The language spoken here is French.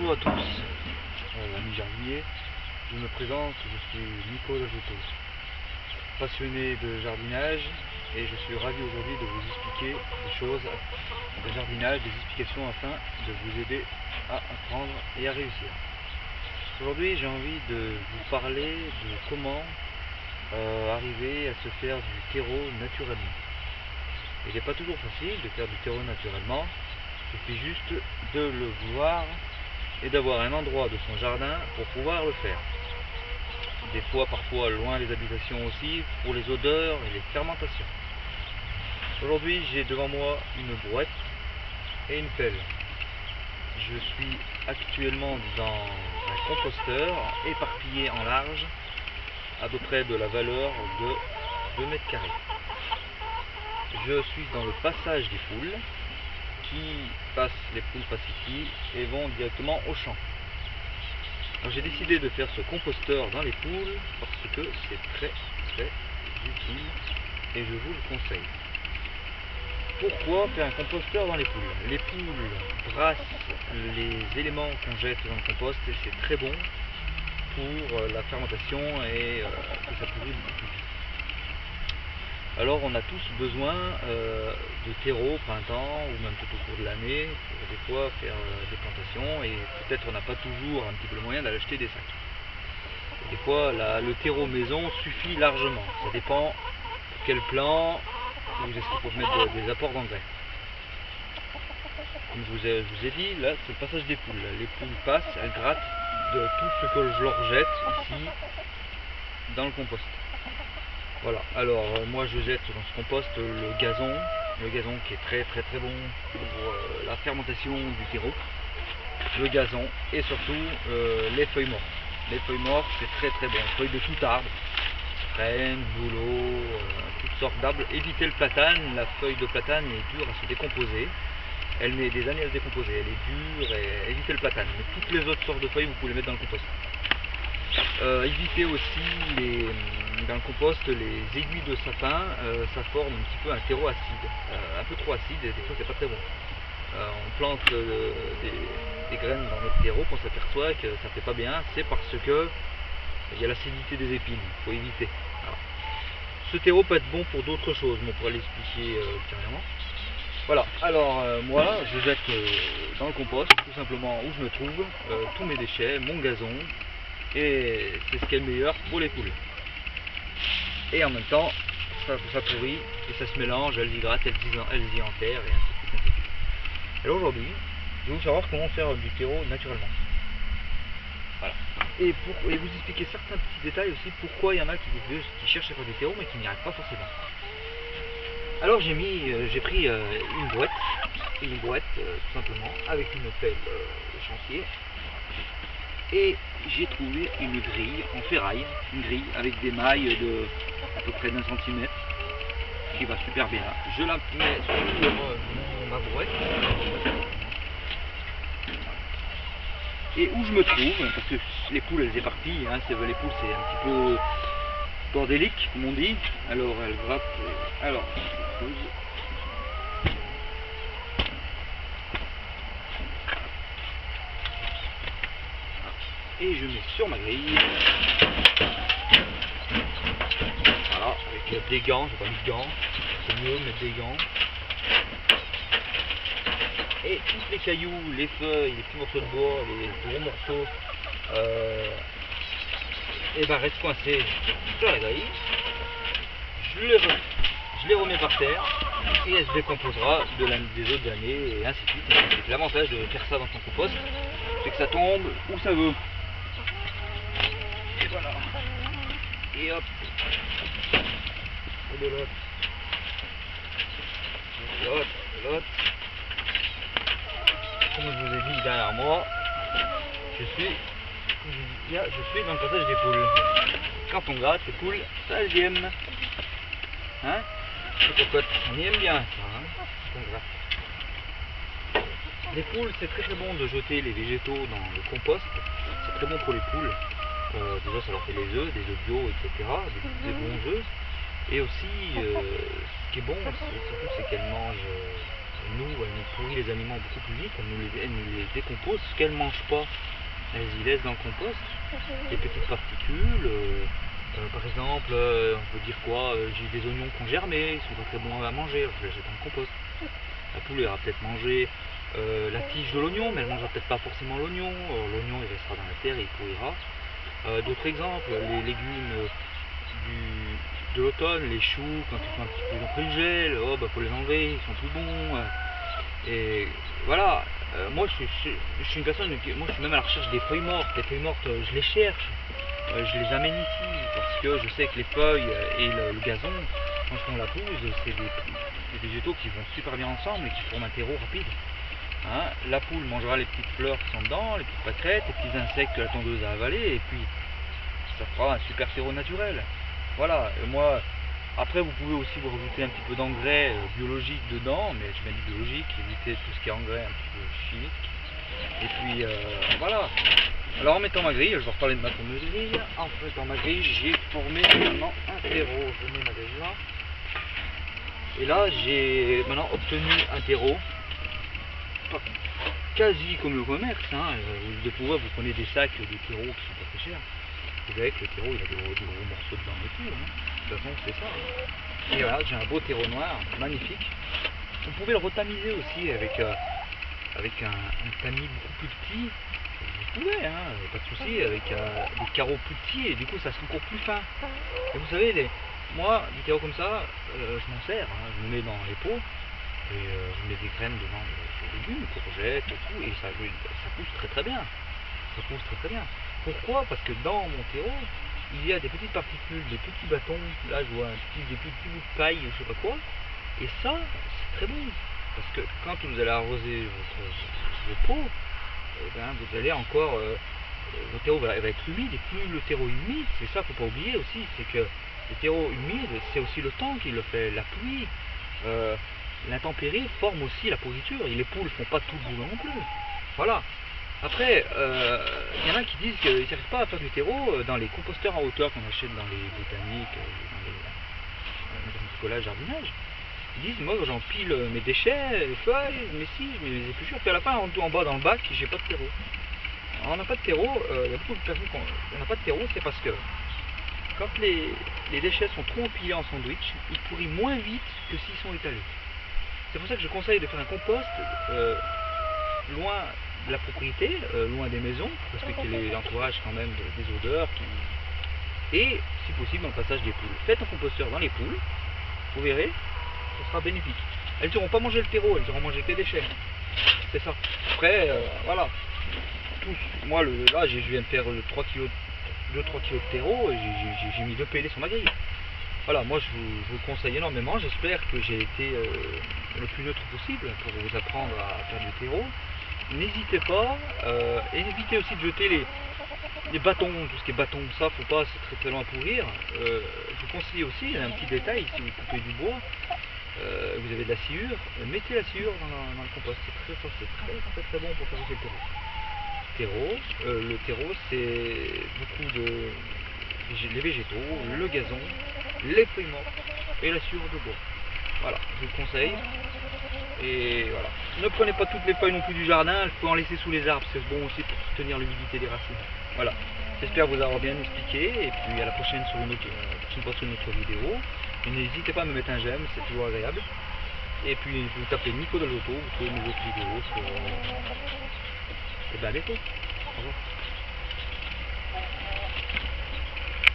Bonjour à tous, amis jardiniers. Je me présente, je suis Nicolas Joto, passionné de jardinage, et je suis ravi aujourd'hui de vous expliquer des choses de jardinage, des explications afin de vous aider à apprendre et à réussir. Aujourd'hui, j'ai envie de vous parler de comment arriver à se faire du terreau naturellement. Il n'est pas toujours facile de faire du terreau naturellement, il suffit juste de le vouloir et d'avoir un endroit de son jardin pour pouvoir le faire. Des fois, parfois loin des habitations aussi, pour les odeurs et les fermentations. Aujourd'hui, j'ai devant moi une brouette et une pelle. Je suis actuellement dans un composteur éparpillé en large, à peu près de la valeur de 2 mètres carrés. Je suis dans le passage des poules, les poules passent ici et vont directement au champ. Alors j'ai décidé de faire ce composteur dans les poules parce que c'est très utile et je vous le conseille. Pourquoi faire un composteur dans les poules? Les poules brassent les éléments qu'on jette dans le compost et c'est très bon pour la fermentation et que ça pourrit beaucoup plus vite. Alors on a tous besoin de terreau au printemps ou même tout au cours de l'année pour des fois faire des plantations, et peut-être on n'a pas toujours un petit peu le moyen d'aller acheter des sacs. Et des fois le terreau maison suffit largement, ça dépend pour quel plan ou est-ce qu'il faut mettre des apports d'engrais. Comme je vous ai dit, là c'est le passage des poules. Les poules passent, elles grattent de tout ce que je leur jette ici dans le compost. Voilà, alors moi je jette dans ce compost le gazon qui est très bon pour la fermentation du terreau, le gazon et surtout les feuilles mortes. Les feuilles mortes c'est très bon, feuilles de tout arbre, frêne, bouleau, toutes sortes d'arbres. Évitez le platane, la feuille de platane est dure à se décomposer, elle met des années à se décomposer, elle est dure, et évitez le platane, mais toutes les autres sortes de feuilles vous pouvez les mettre dans le compost. Évitez aussi dans le compost les aiguilles de sapin, ça forme un petit peu un terreau acide, un peu trop acide et des fois c'est pas très bon. On plante des graines dans notre terreau, qu'on s'aperçoit que ça fait pas bien, c'est parce que il y a l'acidité des épines, il faut éviter. Voilà. Ce terreau peut être bon pour d'autres choses, mais on pourrait l'expliquer ultérieurement. Voilà, alors moi je jette dans le compost tout simplement où je me trouve tous mes déchets, mon gazon, et c'est ce qui est le meilleur pour les poules. Et en même temps, ça pourrit et ça se mélange, elles y grattent, elles y enterrent, et ainsi de suite. Alors aujourd'hui, je vais vous savoir comment faire du terreau naturellement. Voilà. Et vous expliquer certains petits détails aussi, pourquoi il y en a qui cherchent à faire du terreau mais qui n'y arrivent pas forcément. Alors j'ai pris une brouette tout simplement, avec une pelle de chantier. Et j'ai trouvé une grille en ferraille, une grille avec des mailles de à peu près d'1 centimètre qui va super bien. Je la mets sur ma brouette et où je me trouve, parce que les poules elles éparpillent, hein, les poules c'est un petit peu bordélique comme on dit, alors elles grattent, alors je pose. Et je mets sur ma grille, voilà, avec des gants, j'ai pas mis de gants, c'est mieux de mettre des gants. Et tous les cailloux, les feuilles, les petits morceaux de bois, les gros morceaux, et ben restent coincés sur la grille. Je les remets par terre et elle se décomposera des autres années, et ainsi de suite. L'avantage de faire ça dans son compost, c'est que ça tombe où ça veut. Et voilà. Et hop. Et de l'autre. De l'autre. De l'autre. Comme je vous ai dit derrière moi, je suis dans le passage des poules. Quand on gratte, les poules, ça elles aiment. Hein? Les cocottes, on y aime bien ça, hein, quand on gratte. Les poules, c'est très bon de jeter les végétaux dans le compost. C'est très bon pour les poules. Déjà, ça leur fait des œufs bio, etc. Des bons œufs. Et aussi, ce qui est bon, surtout, c'est qu'elles mangent elle nous pourrit les aliments beaucoup plus vite, elle nous les décompose. Ce qu'elle ne mange pas, elle y laisse dans le compost. Les petites particules, par exemple, on peut dire quoi, j'ai des oignons qui ont germé, ils sont pas très bons à manger, alors je les jette dans le compost. La poule aura peut-être mangé la tige de l'oignon, mais elle mangera peut-être pas forcément l'oignon. L'oignon il restera dans la terre et il pourrira. D'autres exemples, les légumes de l'automne, les choux, quand ils font un petit peu, ils ont pris le gel, oh, bah, faut les enlever, ils sont plus bons. Et voilà, moi je suis une personne, moi je suis même à la recherche des feuilles mortes. Les feuilles mortes, je les cherche, je les amène ici parce que je sais que les feuilles et le gazon, quand ils font la pelouse, c'est des végétaux qui vont super bien ensemble et qui forment un terreau rapide. Hein, la poule mangera les petites fleurs qui sont dedans, les petites pâquerettes, les petits insectes que la tondeuse a avalés, et puis ça fera un super terreau naturel. Voilà, et moi, après vous pouvez aussi vous rajouter un petit peu d'engrais biologique dedans, mais je viens du biologique, éviter tout ce qui est engrais un petit peu chimique. Et puis voilà. Alors en mettant ma grille, je vais reparler de ma fameuse grille. En mettant ma grille, j'ai formé maintenant un terreau. Je mets ma grille là. Et là, j'ai maintenant obtenu un terreau quasi comme le commerce. Hein. Des fois, vous prenez des sacs de terreau qui sont pas très chers. Vous verrez que le terreau, il a des gros morceaux dedans et tout. Hein. De toute façon, c'est ça. Hein. Et voilà, j'ai un beau terreau noir, magnifique. Vous pouvez le retamiser aussi avec un tamis beaucoup plus petit. Vous pouvez, hein, pas de souci, avec des carreaux plus petits et du coup ça sera encore plus fin. Et vous savez, moi, des terreaux comme ça, je m'en sers. Hein. Je me mets dans les pots et je mets des graines dedans de légumes, courgettes, tout, et ça pousse très très bien. Ça pousse très très bien. Pourquoi? Parce que dans mon terreau, il y a des petites particules, des petits bâtons. Là, je vois des petits bouts de paille ou je sais pas quoi. Et ça, c'est très bon. Parce que quand vous allez arroser vos pots, eh ben, vous allez encore. Votre terreau va être humide. Et plus le terreau est humide, c'est ça, faut pas oublier aussi, c'est que les terreaux humides, c'est aussi le temps qui le fait, la pluie. Euh, L'intempérie forme aussi la pourriture et les poules font pas tout le boulot non plus. Voilà. Après, il y en a qui disent qu'ils n'arrivent pas à faire du terreau dans les composteurs en hauteur qu'on achète dans les botaniques ou dans les magasins de bricolage, jardinage. Ils disent, moi j'empile mes déchets, les feuilles, mes scies, je mets mes épluchures, puis à la fin en bas dans le bac, j'ai pas de terreau. Alors, on n'a pas de terreau, il y a beaucoup de personnes on n'a pas de terreau, c'est parce que quand les déchets sont trop empilés en sandwich, ils pourrissent moins vite que s'ils sont étalés. C'est pour ça que je conseille de faire un compost loin de la propriété, loin des maisons, pour respecter l'entourage quand même des odeurs, et si possible dans le passage des poules. Faites un composteur dans les poules, vous verrez, ce sera bénéfique. Elles n'auront pas mangé le terreau, elles auront mangé que les déchets. C'est ça. Après, voilà. Moi, là, je viens de faire 2-3 kg de terreau et j'ai mis 2 pellets sur ma grille. Voilà, moi je vous conseille énormément. J'espère que j'ai été le plus neutre possible pour vous apprendre à faire du terreau. N'hésitez pas, et évitez aussi de jeter les bâtons, tout ce qui est bâton, ça faut pas, c'est très très loin à pourrir. Je vous conseille aussi un petit détail, si vous coupez du bois, vous avez de la sciure, mettez la sciure dans le compost, c'est très très très bon pour faire aussi le terreau. Le terreau c'est beaucoup les végétaux, le gazon, les feuilles mortes et la sciure de bois. Voilà, je vous le conseille. Et voilà. Ne prenez pas toutes les feuilles non plus du jardin, il faut en laisser sous les arbres, c'est bon aussi pour soutenir l'humidité des racines. Voilà. J'espère vous avoir bien expliqué et puis à la prochaine prochaine fois sur une autre vidéo. Et n'hésitez pas à me mettre un j'aime, c'est toujours agréable. Et puis vous tapez Nico Dal Votto, vous trouvez mes autres vidéos sur. Et bien à bientôt. Au revoir.